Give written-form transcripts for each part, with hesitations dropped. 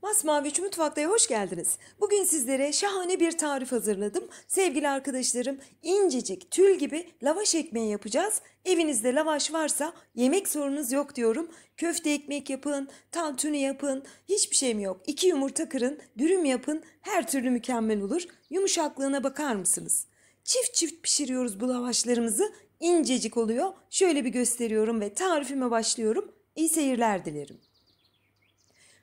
Masmavi Mutfak'ta hoş geldiniz. Bugün sizlere şahane bir tarif hazırladım. Sevgili arkadaşlarım, incecik, tül gibi lavaş ekmeği yapacağız. Evinizde lavaş varsa yemek sorunuz yok diyorum. Köfte ekmek yapın, tantuni yapın, hiçbir şeyim yok. 2 yumurta kırın, dürüm yapın, her türlü mükemmel olur. Yumuşaklığına bakar mısınız? Çift çift pişiriyoruz bu lavaşlarımızı. İncecik oluyor. Şöyle bir gösteriyorum ve tarifime başlıyorum. İyi seyirler dilerim.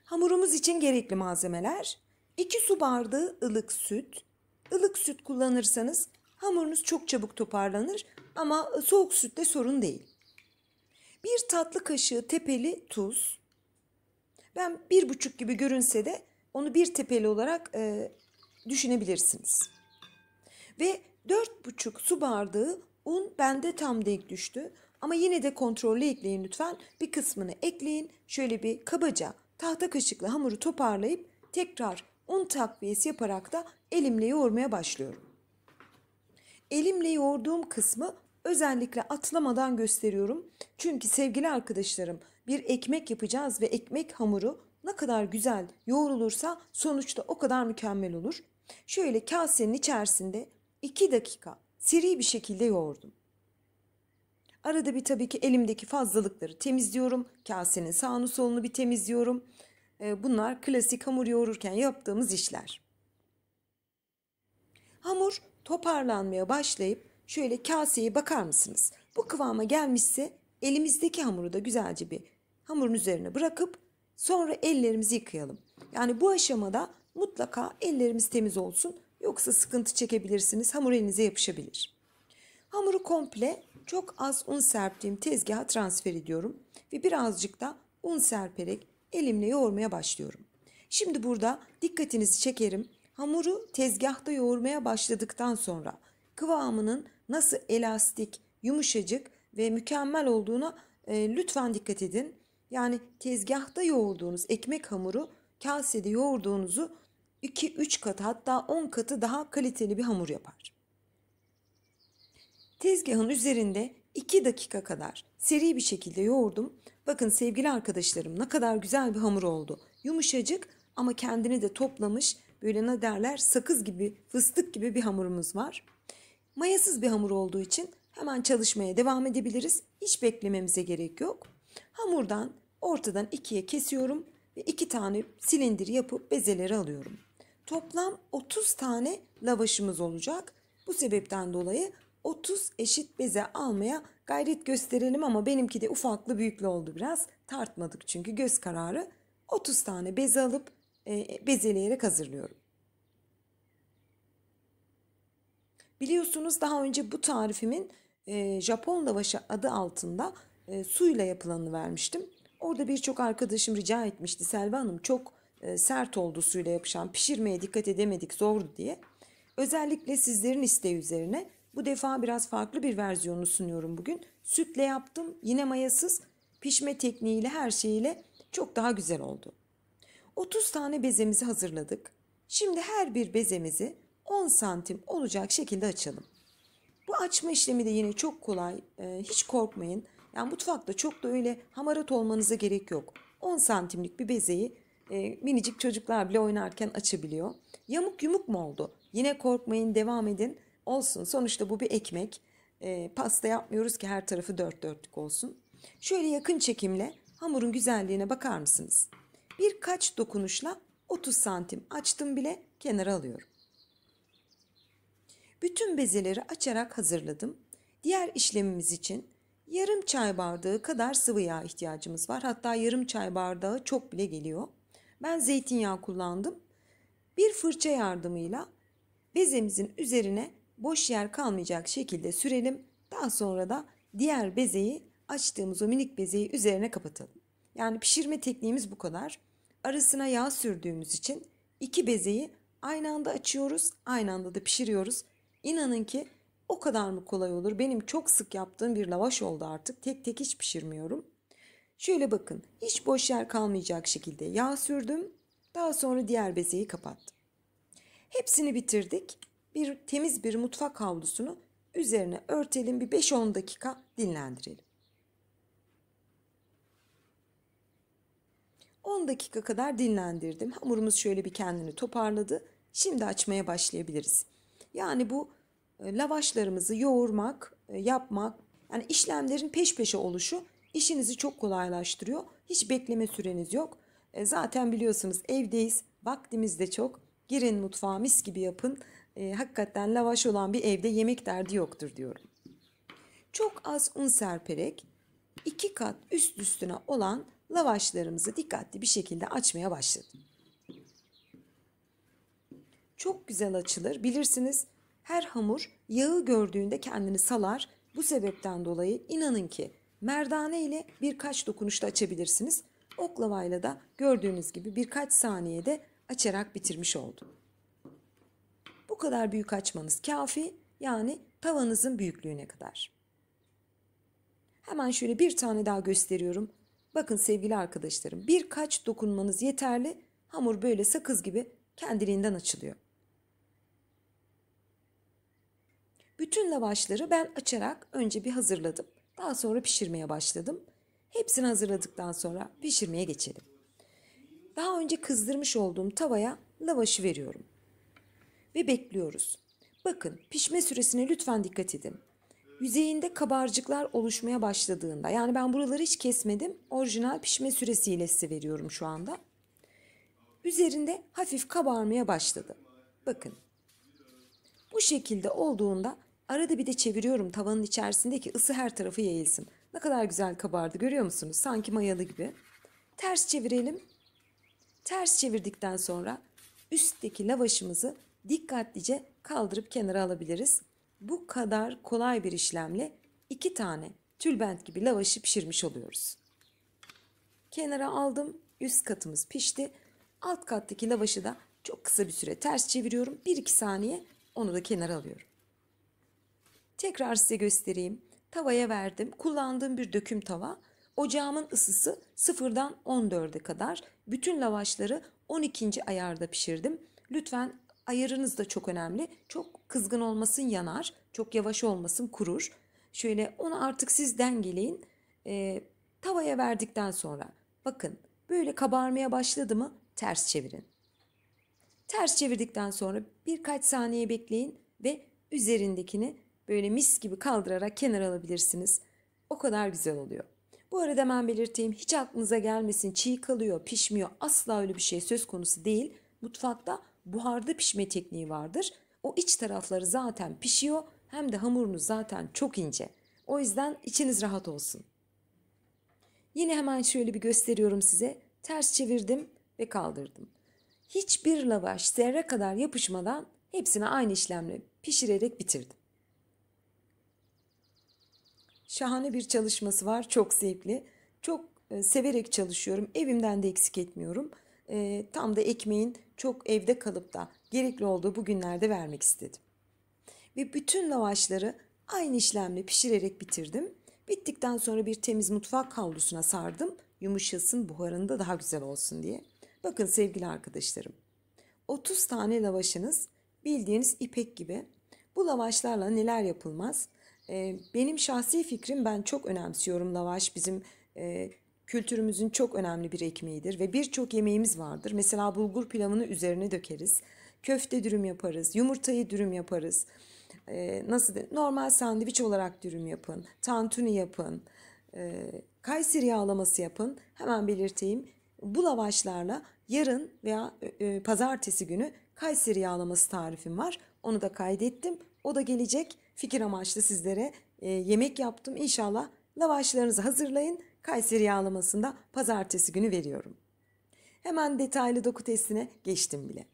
Hamurumuz için gerekli malzemeler: 2 su bardağı ılık süt. Ilık süt kullanırsanız hamurunuz çok çabuk toparlanır ama soğuk sütte sorun değil. 1 tatlı kaşığı tepeli tuz. Ben 1,5 gibi görünse de onu 1 tepeli olarak düşünebilirsiniz. Ve 4,5 su bardağı un bende tam denk düştü. Ama yine de kontrollü ekleyin lütfen. Bir kısmını ekleyin. Şöyle bir kabaca tahta kaşıkla hamuru toparlayıp tekrar un takviyesi yaparak da elimle yoğurmaya başlıyorum. Elimle yoğurduğum kısmı özellikle atlamadan gösteriyorum. Çünkü sevgili arkadaşlarım, bir ekmek yapacağız ve ekmek hamuru ne kadar güzel yoğrulursa sonuçta o kadar mükemmel olur. Şöyle kasenin içerisinde 2 dakika seri bir şekilde yoğurdum. Arada bir tabii ki elimdeki fazlalıkları temizliyorum. Kasenin sağını solunu bir temizliyorum. Bunlar klasik hamur yoğururken yaptığımız işler. Hamur toparlanmaya başlayıp şöyle kaseye bakar mısınız? Bu kıvama gelmişse elimizdeki hamuru da güzelce bir hamurun üzerine bırakıp sonra ellerimizi yıkayalım. Yani bu aşamada mutlaka ellerimiz temiz olsun. Yoksa sıkıntı çekebilirsiniz. Hamur elinize yapışabilir. Hamuru komple çok az un serptiğim tezgaha transfer ediyorum. Ve birazcık da un serperek elimle yoğurmaya başlıyorum. Şimdi burada dikkatinizi çekerim. Hamuru tezgahta yoğurmaya başladıktan sonra kıvamının nasıl elastik, yumuşacık ve mükemmel olduğuna lütfen dikkat edin. Yani tezgahta yoğurduğunuz ekmek hamuru kasede yoğurduğunuzu 2-3 katı, hatta 10 katı daha kaliteli bir hamur yapar. Tezgahın üzerinde 2 dakika kadar seri bir şekilde yoğurdum. Bakın sevgili arkadaşlarım, ne kadar güzel bir hamur oldu. Yumuşacık ama kendini de toplamış, böyle ne derler, sakız gibi, fıstık gibi bir hamurumuz var. Mayasız bir hamur olduğu için hemen çalışmaya devam edebiliriz. Hiç beklememize gerek yok. Hamurdan ortadan 2'ye kesiyorum ve 2 tane silindir yapıp bezeleri alıyorum. Toplam 30 tane lavaşımız olacak. Bu sebepten dolayı 30 eşit beze almaya gayret gösterelim ama benimki de ufaklı büyüklü oldu biraz. Tartmadık çünkü, göz kararı. 30 tane beze alıp bezeleyerek hazırlıyorum. Biliyorsunuz daha önce bu tarifimin Japon lavaşı adı altında suyla yapılanını vermiştim. Orada birçok arkadaşım rica etmişti, Selva Hanım çok sert oldu suyla yapışan, pişirmeye dikkat edemedik, zordu diye. Özellikle sizlerin isteği üzerine bu defa biraz farklı bir versiyonunu sunuyorum bugün. Sütle yaptım, yine mayasız, pişme tekniğiyle, her şeyiyle çok daha güzel oldu. 30 tane bezemizi hazırladık. Şimdi her bir bezemizi 10 santim olacak şekilde açalım. Bu açma işlemi de yine çok kolay. Hiç korkmayın. Yani mutfakta çok da öyle hamarat olmanıza gerek yok. 10 santimlik bir bezeyi minicik çocuklar bile oynarken açabiliyor. Yamuk yumuk mu oldu? Yine korkmayın, devam edin. Olsun, sonuçta bu bir ekmek. Pasta yapmıyoruz ki her tarafı dört dörtlük olsun. Şöyle yakın çekimle hamurun güzelliğine bakar mısınız? Birkaç dokunuşla 30 santim açtım bile, kenara alıyorum. Bütün bezeleri açarak hazırladım. Diğer işlemimiz için yarım çay bardağı kadar sıvı yağ ihtiyacımız var. Hatta yarım çay bardağı çok bile geliyor. Ben zeytinyağı kullandım. Bir fırça yardımıyla bezemizin üzerine boş yer kalmayacak şekilde sürelim. Daha sonra da diğer bezeyi, açtığımız o minik bezeyi üzerine kapatalım. Yani pişirme tekniğimiz bu kadar. Arasına yağ sürdüğümüz için 2 bezeyi aynı anda açıyoruz, aynı anda da pişiriyoruz. İnanın ki o kadar mı kolay olur? Benim çok sık yaptığım bir lavaş oldu artık. Tek tek hiç pişirmiyorum. Şöyle bakın, hiç boş yer kalmayacak şekilde yağ sürdüm. Daha sonra diğer bezeyi kapattım. Hepsini bitirdik. Temiz bir mutfak havlusunu üzerine örtelim, bir 5-10 dakika dinlendirelim. 10 dakika kadar dinlendirdim. Hamurumuz şöyle bir kendini toparladı. Şimdi açmaya başlayabiliriz. Yani bu lavaşlarımızı yoğurmak, yapmak, yani işlemlerin peş peşe oluşu işinizi çok kolaylaştırıyor. Hiç bekleme süreniz yok. Zaten biliyorsunuz evdeyiz, vaktimiz de çok. Girin mutfağa, mis gibi yapın. Hakikaten lavaş olan bir evde yemek derdi yoktur diyorum. Çok az un serperek 2 kat üst üstüne olan lavaşlarımızı dikkatli bir şekilde açmaya başladım. Çok güzel açılır. Bilirsiniz, her hamur yağı gördüğünde kendini salar. Bu sebepten dolayı inanın ki merdane ile birkaç dokunuşta açabilirsiniz. Oklavayla da gördüğünüz gibi birkaç saniyede açarak bitirmiş oldum. Bu kadar büyük açmanız kafi, yani tavanızın büyüklüğüne kadar. Hemen şöyle bir tane daha gösteriyorum. Bakın sevgili arkadaşlarım, birkaç dokunmanız yeterli. Hamur böyle sakız gibi kendiliğinden açılıyor. Bütün lavaşları ben açarak önce bir hazırladım. Daha sonra pişirmeye başladım. Hepsini hazırladıktan sonra pişirmeye geçelim. Daha önce kızdırmış olduğum tavaya lavaşı veriyorum. Ve bekliyoruz. Bakın, pişme süresine lütfen dikkat edin. Yüzeyinde kabarcıklar oluşmaya başladığında, yani ben buraları hiç kesmedim. Orijinal pişme süresiyle size veriyorum şu anda. Üzerinde hafif kabarmaya başladı. Bakın. Bu şekilde olduğunda arada bir de çeviriyorum tavanın içerisindeki ısı her tarafı yayılsın. Ne kadar güzel kabardı, görüyor musunuz? Sanki mayalı gibi. Ters çevirelim. Ters çevirdikten sonra üstteki lavaşımızı dikkatlice kaldırıp kenara alabiliriz. Bu kadar kolay bir işlemle 2 tane tülbent gibi lavaşı pişirmiş oluyoruz. Kenara aldım. Üst katımız pişti. Alt kattaki lavaşı da çok kısa bir süre ters çeviriyorum. 1-2 saniye onu da kenara alıyorum. Tekrar size göstereyim. Tavaya verdim. Kullandığım bir döküm tava. Ocağımın ısısı 0'dan 14'e kadar. Bütün lavaşları 12. ayarda pişirdim. Lütfen ayarınız da çok önemli. Çok kızgın olmasın, yanar. Çok yavaş olmasın, kurur. Şöyle onu artık siz dengeleyin. Tavaya verdikten sonra bakın böyle kabarmaya başladı mı ters çevirin. Ters çevirdikten sonra birkaç saniye bekleyin ve üzerindekini böyle mis gibi kaldırarak kenara alabilirsiniz. O kadar güzel oluyor. Bu arada hemen belirteyim, hiç aklınıza gelmesin çiğ kalıyor, pişmiyor, asla öyle bir şey söz konusu değil. Mutfakta buharda pişme tekniği vardır. O iç tarafları zaten pişiyor, hem de hamurunuz zaten çok ince. O yüzden içiniz rahat olsun. Yine hemen şöyle bir gösteriyorum size. Ters çevirdim ve kaldırdım. Hiçbir lavaş zerre kadar yapışmadan hepsini aynı işlemle pişirerek bitirdim. Şahane bir çalışması var. Çok zevkli. Çok severek çalışıyorum. Evimden de eksik etmiyorum. Tam da ekmeğin çok evde kalıp da gerekli olduğu bu günlerde vermek istedim. Ve bütün lavaşları aynı işlemle pişirerek bitirdim. Bittikten sonra bir temiz mutfak havlusuna sardım. Yumuşasın, buharında daha güzel olsun diye. Bakın sevgili arkadaşlarım. 30 tane lavaşınız bildiğiniz ipek gibi. Bu lavaşlarla neler yapılmaz? Benim şahsi fikrim, ben çok önemsiyorum lavaş. Bizim kültürümüzün çok önemli bir ekmeğidir ve birçok yemeğimiz vardır. Mesela bulgur pilavını üzerine dökeriz. Köfte dürüm yaparız, yumurtayı dürüm yaparız. Normal sandviç olarak dürüm yapın, tantuni yapın, Kayseri yağlaması yapın. Hemen belirteyim. Bu lavaşlarla yarın veya pazartesi günü Kayseri yağlaması tarifim var. Onu da kaydettim. O da gelecek. Fikir amaçlı sizlere yemek yaptım. İnşallah lavaşlarınızı hazırlayın. Kayseri yağlamasını da pazartesi günü veriyorum. Hemen detaylı doku testine geçtim bile.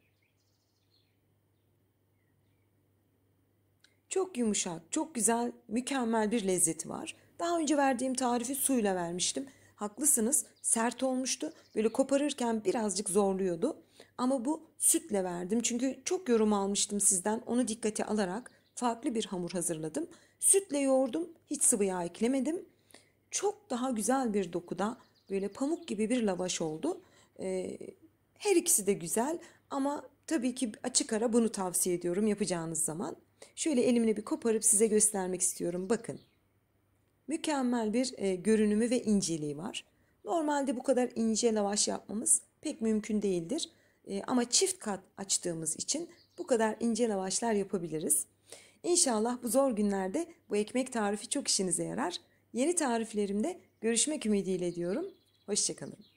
Çok yumuşak, çok güzel, mükemmel bir lezzeti var. Daha önce verdiğim tarifi suyla vermiştim. Haklısınız, sert olmuştu. Böyle koparırken birazcık zorluyordu. Ama bu sütle verdim. Çünkü çok yorum almıştım sizden. Onu dikkate alarak farklı bir hamur hazırladım. Sütle yoğurdum. Hiç sıvı yağ eklemedim. Çok daha güzel bir dokuda, böyle pamuk gibi bir lavaş oldu. Her ikisi de güzel ama tabii ki açık ara bunu tavsiye ediyorum yapacağınız zaman. Şöyle elimle bir koparıp size göstermek istiyorum. Bakın. Mükemmel bir görünümü ve inceliği var. Normalde bu kadar ince lavaş yapmamız pek mümkün değildir. Ama çift kat açtığımız için bu kadar ince lavaşlar yapabiliriz. İnşallah bu zor günlerde bu ekmek tarifi çok işinize yarar. Yeni tariflerimde görüşmek ümidiyle diyorum. Hoşça kalın.